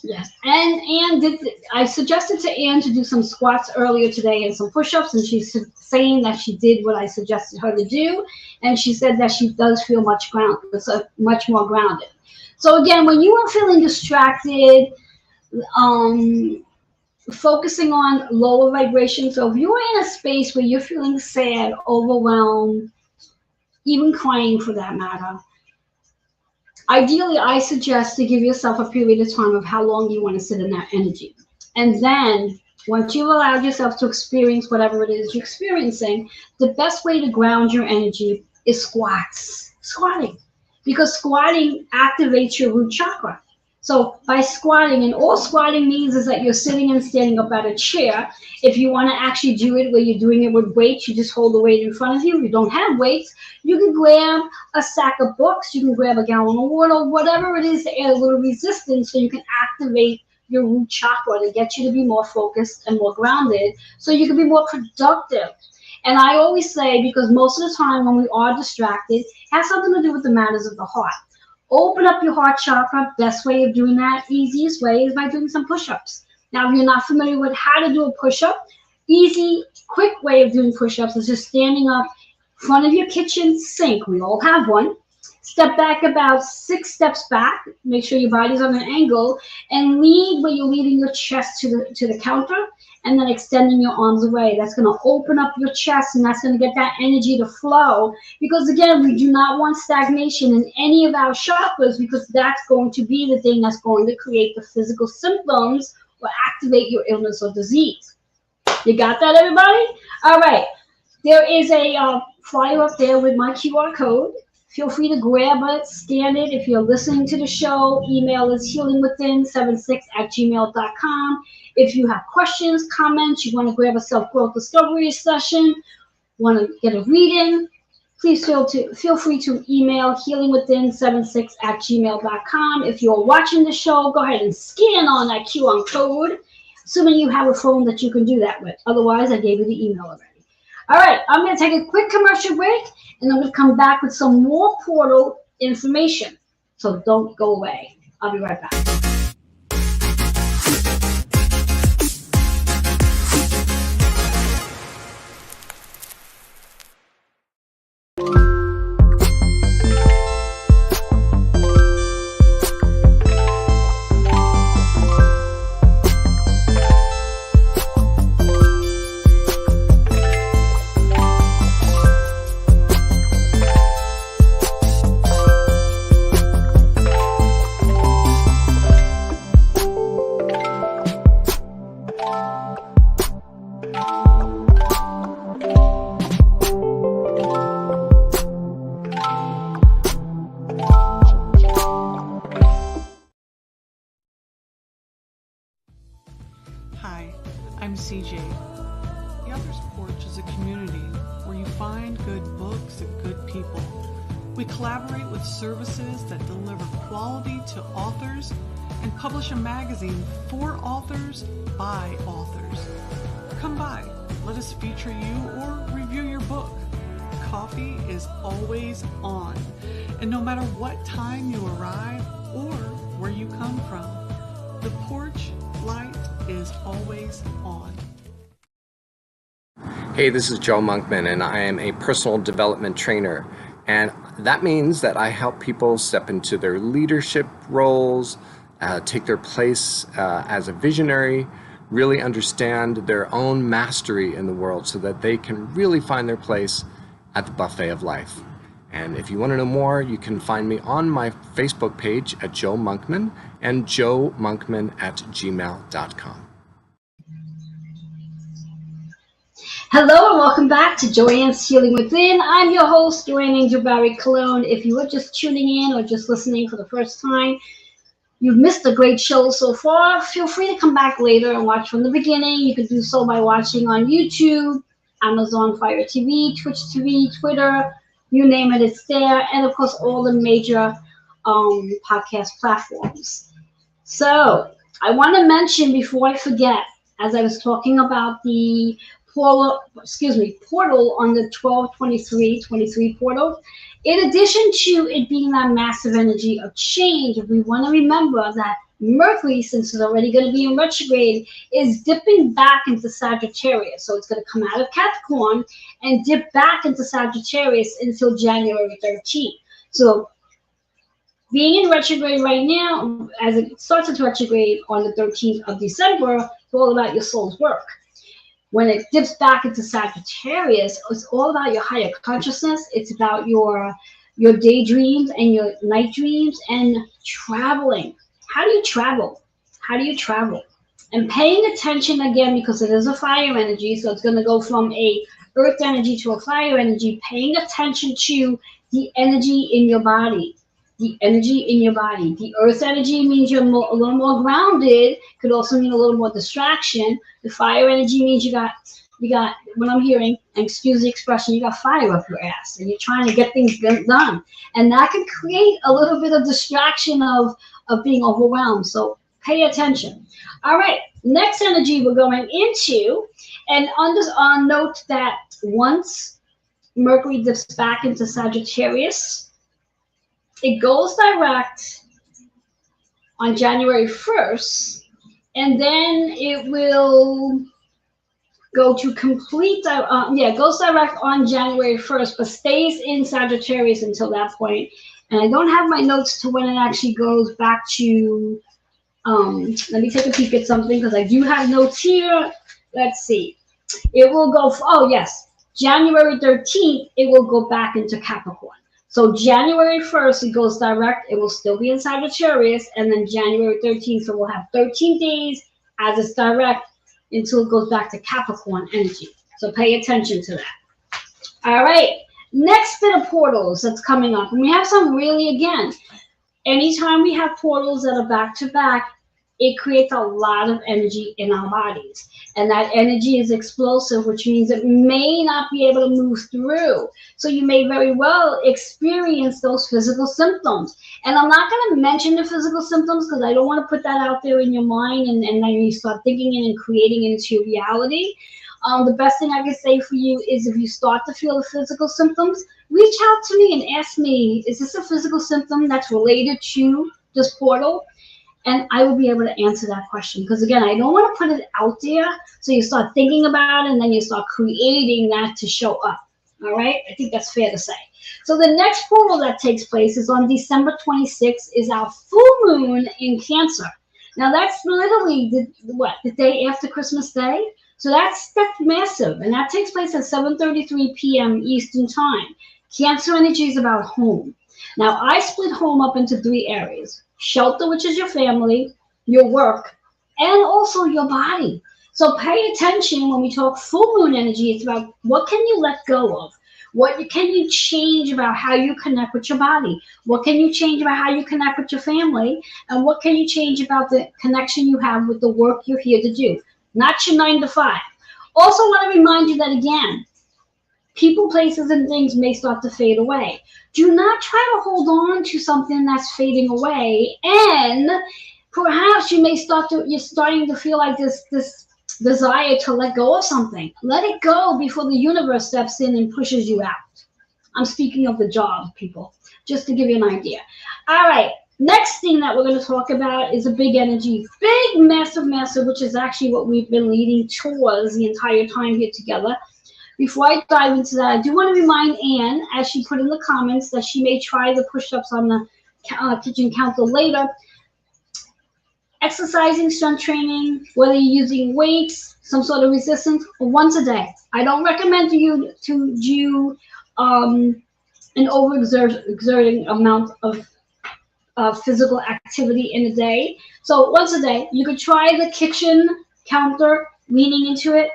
Yes. And Anne I suggested to Anne to do some squats earlier today and some push-ups, and she's saying that she did what I suggested her to do, and she said that she does feel much more grounded. So again, when you are feeling distracted, focusing on lower vibration, so if you're in a space where you're feeling sad, overwhelmed, even crying for that matter, ideally, I suggest to give yourself a period of time of how long you want to sit in that energy. And then once you've allowed yourself to experience whatever it is you're experiencing, the best way to ground your energy is squatting. Because squatting activates your root chakra. So by squatting, and all squatting means is that you're sitting and standing up at a chair. If you want to actually do it where you're doing it with weights, you just hold the weight in front of you. If you don't have weights, you can grab a sack of books, you can grab a gallon of water, whatever it is to add a little resistance so you can activate your root chakra to get you to be more focused and more grounded so you can be more productive. And I always say, because most of the time when we are distracted, it has something to do with the matters of the heart. Open up your heart chakra. Best way of doing that, easiest way, is by doing some push-ups. Now, if you're not familiar with how to do a push-up, easy, quick way of doing push-ups is just standing up in front of your kitchen sink. We all have one. Step back about 6 steps back. Make sure your body's on an angle, and lead where you're leading your chest to the counter, and then extending your arms away. That's going to open up your chest, and that's going to get that energy to flow. Because again, we do not want stagnation in any of our chakras, because that's going to be the thing that's going to create the physical symptoms or activate your illness or disease. You got that, everybody? All right. There is a flyer up there with my QR code. Feel free to grab it, scan it. If you're listening to the show, email is healingwithin76@gmail.com. If you have questions, comments, you want to grab a self-growth discovery session, want to get a reading, please feel free to email healingwithin76@gmail.com. If you're watching the show, go ahead and scan on that QR code, assuming you have a phone that you can do that with. Otherwise, I gave you the email already. All right, I'm going to take a quick commercial break, and I'm going to come back with some more portal information. So don't go away. I'll be right back. Hi, I'm CJ. The Author's Porch is a community where you find good books and good people. We collaborate with services that deliver quality to authors and publish a magazine for authors by authors. Come by, let us feature you or review your book. Coffee is always on, and no matter what time you arrive or where you come from, the porch light is always on. Hey, this is Joe Monkman, and I am a personal development trainer. And that means that I help people step into their leadership roles, take their place as a visionary, really understand their own mastery in the world so that they can really find their place at the buffet of life. And if you want to know more, you can find me on my Facebook page at Joe Monkman and joemonkman@gmail.com. Hello and welcome back to Joanne's Healing Within. I'm your host, Joanne Angel Barry Cologne. If you were just tuning in or just listening for the first time, you've missed a great show so far. Feel free to come back later and watch from the beginning. You can do so by watching on YouTube, Amazon Fire TV, Twitch TV, Twitter, you name it, it's there. And of course, all the major podcast platforms. So I want to mention before I forget, as I was talking about the portal on the 12/23/23 portal. In addition to it being that massive energy of change, we want to remember that Mercury, since it's already going to be in retrograde, is dipping back into Sagittarius. So it's going to come out of Capricorn and dip back into Sagittarius until January 13th. So being in retrograde right now, as it starts its retrograde on the 13th of December, it's all about your soul's work. When it dips back into Sagittarius, it's all about your higher consciousness. It's about your daydreams and your night dreams and traveling. How do you travel? How do you travel? And paying attention again, because it is a fire energy, so it's going to go from a earth energy to a fire energy. Paying attention to the energy in your body. The energy in your body. The earth energy means you're a little more grounded. Could also mean a little more distraction. The fire energy means you got what I'm hearing, and excuse the expression, you got fire up your ass and you're trying to get things done. And that can create a little bit of distraction of being overwhelmed. So pay attention. All right, next energy we're going into, and on note that once Mercury dips back into Sagittarius, it goes direct on January 1st, and then it will go to complete, it goes direct on January 1st, but stays in Sagittarius until that point. And I don't have my notes to when it actually goes back to, let me take a peek at something, because I do have notes here. Let's see. It will go, January 13th, it will go back into Capricorn. So January 1st, it goes direct. It will still be in Sagittarius. And then January 13th, so we'll have 13 days as it's direct until it goes back to Capricorn energy. So pay attention to that. All right. Next bit of portals that's coming up. And we have some really, again, anytime we have portals that are back to back, it creates a lot of energy in our bodies. And that energy is explosive, which means it may not be able to move through. So you may very well experience those physical symptoms. And I'm not going to mention the physical symptoms because I don't want to put that out there in your mind and then you start thinking it and creating it into reality. The best thing I can say for you is if you start to feel the physical symptoms, reach out to me and ask me, is this a physical symptom that's related to this portal? And I will be able to answer that question. Because again, I don't want to put it out there so you start thinking about it and then you start creating that to show up. All right? I think that's fair to say. So the next portal that takes place is on December 26th is our full moon in Cancer. Now that's literally the day after Christmas Day. So that's massive. And that takes place at 7:33 p.m. Eastern Time. Cancer energy is about home. Now I split home up into 3 areas. Shelter, which is your family, your work, and also your body. So pay attention when we talk full moon energy. It's about what can you let go of? What can you change about how you connect with your body? What can you change about how you connect with your family? And what can you change about the connection you have with the work you're here to do? not your 9 to 5. Also want to remind you that, again, people, places, and things may start to fade away. Do not try to hold on to something that's fading away, and perhaps you're starting to feel like this desire to let go of something. Let it go before the universe steps in and pushes you out. I'm speaking of the job, people, just to give you an idea. All right, next thing that we're going to talk about is a big energy, big, massive, which is actually what we've been leading towards the entire time here together. Before I dive into that, I do want to remind Anne, as she put in the comments, that she may try the push-ups on the kitchen counter later. Exercising, strength training, whether you're using weights, some sort of resistance, once a day. I don't recommend you to do an overexerting amount of physical activity in a day. So once a day, you could try the kitchen counter, leaning into it.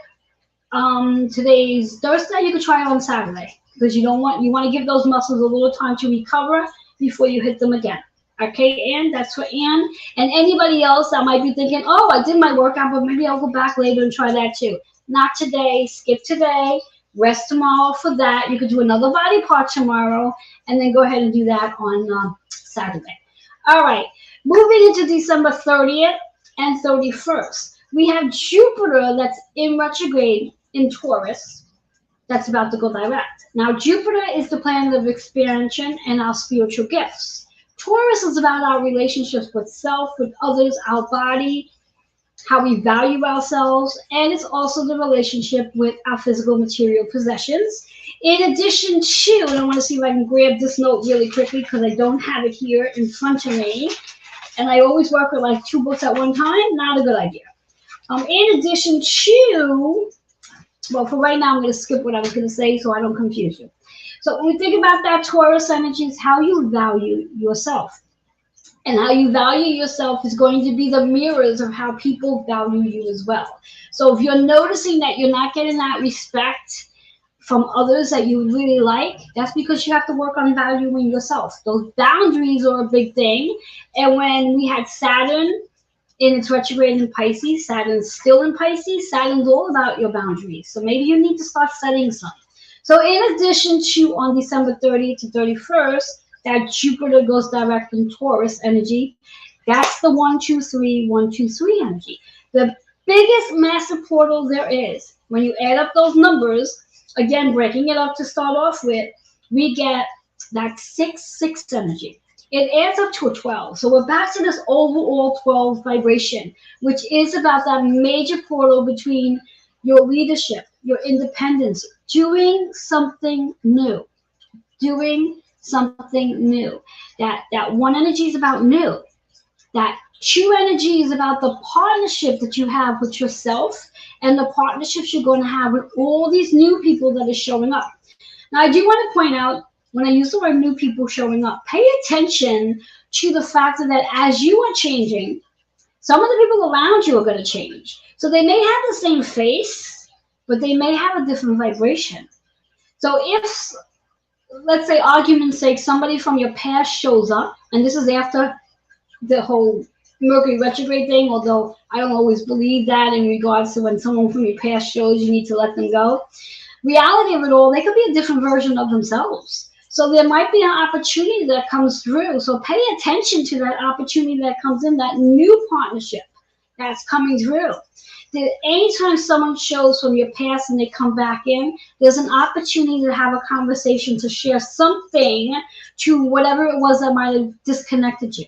Today's Thursday, you could try it on Saturday, because you want to give those muscles a little time to recover before you hit them again. Okay, Anne, that's for Anne. And anybody else that might be thinking, oh, I did my workout, but maybe I'll go back later and try that too. Not today, skip today, rest tomorrow for that. You could do another body part tomorrow, and then go ahead and do that on Saturday. All right, moving into December 30th and 31st. We have Jupiter that's in retrograde in Taurus, that's about to go direct. Now, Jupiter is the planet of expansion and our spiritual gifts. Taurus is about our relationships with self, with others, our body, how we value ourselves, and it's also the relationship with our physical material possessions. In addition to, and I want to see if I can grab this note really quickly because I don't have it here in front of me, and I always work with like 2 books at one time, not a good idea. In addition to, well, for right now, I'm going to skip what I was going to say so I don't confuse you. So when we think about that Taurus energy, is how you value yourself. And how you value yourself is going to be the mirrors of how people value you as well. So if you're noticing that you're not getting that respect from others that you really like, that's because you have to work on valuing yourself. Those boundaries are a big thing. And when we had Saturn in its retrograde in Pisces, Saturn's still in Pisces, Saturn's all about your boundaries. So maybe you need to start setting some. So in addition to on December 30th to 31st, that Jupiter goes direct in Taurus energy, that's the 1, 2, 3, 1, 2, 3 energy. The biggest massive portal there is. When you add up those numbers, again, breaking it up to start off with, we get that 6, 6 energy. It adds up to a 12. So we're back to this overall 12 vibration, which is about that major portal between your leadership, your independence, doing something new, That 1 energy is about new. That 2 energy is about the partnership that you have with yourself and the partnerships you're going to have with all these new people that are showing up. Now, I do want to point out, when I use the word new people showing up, pay attention to the fact that as you are changing, some of the people around you are going to change. So they may have the same face, but they may have a different vibration. So if, let's say, argument's sake, somebody from your past shows up, and this is after the whole Mercury retrograde thing, although I don't always believe that in regards to when someone from your past shows, you need to let them go. Reality of it all, they could be a different version of themselves. So there might be an opportunity that comes through. So pay attention to that opportunity that comes in, that new partnership that's coming through. Anytime someone shows from your past and they come back in, there's an opportunity to have a conversation, to share something to whatever it was that might have disconnected you.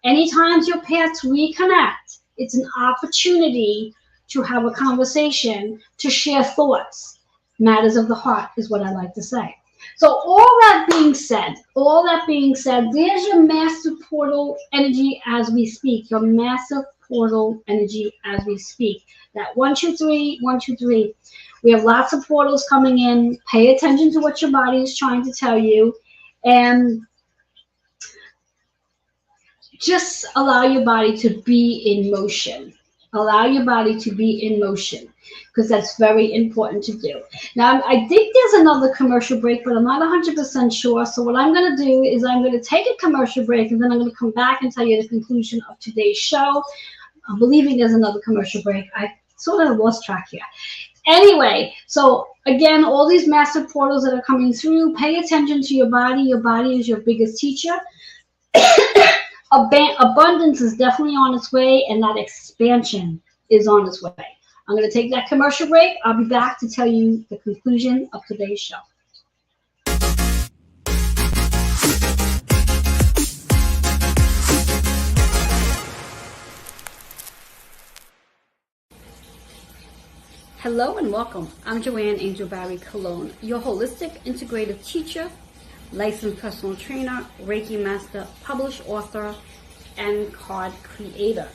Anytime your paths reconnect, it's an opportunity to have a conversation, to share thoughts. Matters of the heart is what I like to say. So all that being said, there's your massive portal energy as we speak, your massive portal energy as we speak. That 1, 2, 3, 1, 2, 3. We have lots of portals coming in. Pay attention to what your body is trying to tell you, and just allow your body to be in motion. Allow your body to be in motion, because that's very important to do. Now, I think there's another commercial break, but I'm not 100% sure. So what I'm going to do is I'm going to take a commercial break, and then I'm going to come back and tell you the conclusion of today's show. I'm believing there's another commercial break. I sort of lost track here. Anyway, so again, all these massive portals that are coming through, pay attention to your body. Your body is your biggest teacher. Abundance is definitely on its way, and that expansion is on its way. I'm going to take that commercial break. I'll be back to tell you the conclusion of today's show. Hello and welcome. I'm Joanne Angel Barry Colon, your holistic integrative teacher, licensed personal trainer, Reiki master, published author, and card creator.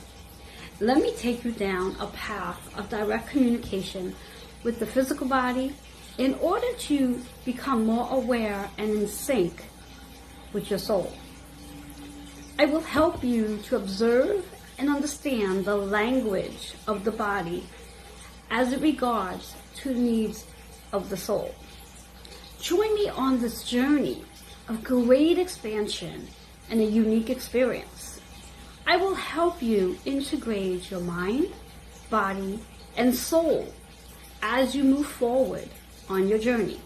Let me take you down a path of direct communication with the physical body in order to become more aware and in sync with your soul. I will help you to observe and understand the language of the body as it regards to the needs of the soul. Join me on this journey of great expansion and a unique experience. I will help you integrate your mind, body, and soul as you move forward on your journey.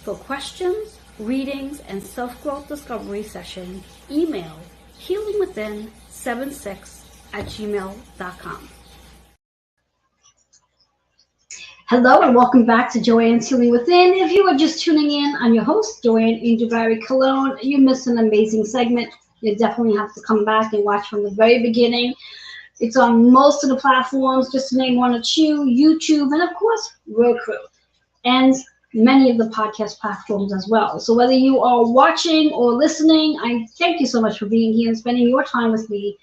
For questions, readings, and self-growth discovery session, email healingwithin76@gmail.com. Hello and welcome back to Joanne's Healing Within. If you are just tuning in, I'm your host, Joanne Angel Barry Colon. You missed an amazing segment. You definitely have to come back and watch from the very beginning. It's on most of the platforms, just to name one or two, YouTube, and of course, Roku, and many of the podcast platforms as well. So whether you are watching or listening, I thank you so much for being here and spending your time with me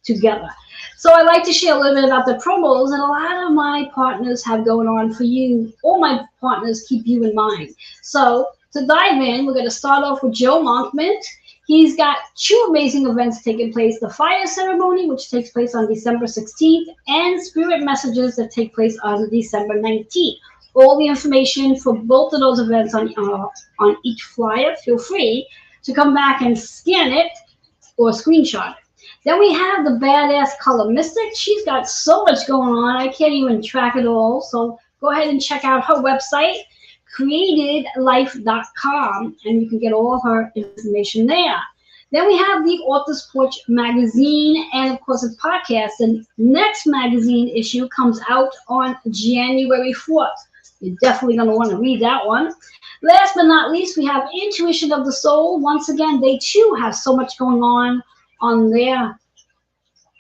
together. So I like to share a little bit about the promos that a lot of my partners have going on for you. All my partners keep you in mind. So to dive in, we're going to start off with Joe Monkman. He's got two amazing events taking place, the Fire Ceremony, which takes place on December 16th, and Spirit Messages that take place on December 19th. All the information for both of those events on each flyer. Feel free to come back and scan it or screenshot it. Then we have the Badass Color Mystic. She's got so much going on, I can't even track it all. So go ahead and check out her website, createdlife.com, and you can get all her information there. Then we have the Author's Porch magazine, and of course it's podcast. The next magazine issue comes out on January 4th. You're definitely going to want to read that one. Last but not least, we have Intuition of the Soul. Once again, they too have so much going on their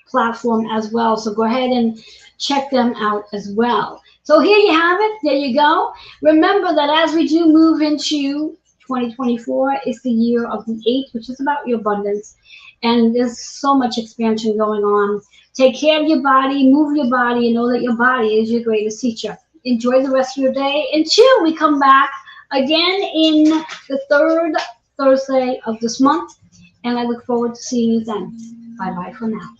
platform as well. So go ahead and check them out as well. So here you have it. There you go. Remember that as we do move into 2024, it's the year of the 8, which is about your abundance. And there's so much expansion going on. Take care of your body, move your body, and know that your body is your greatest teacher. Enjoy the rest of your day until we come back again in the 3rd Thursday of this month. And I look forward to seeing you then. Bye-bye for now.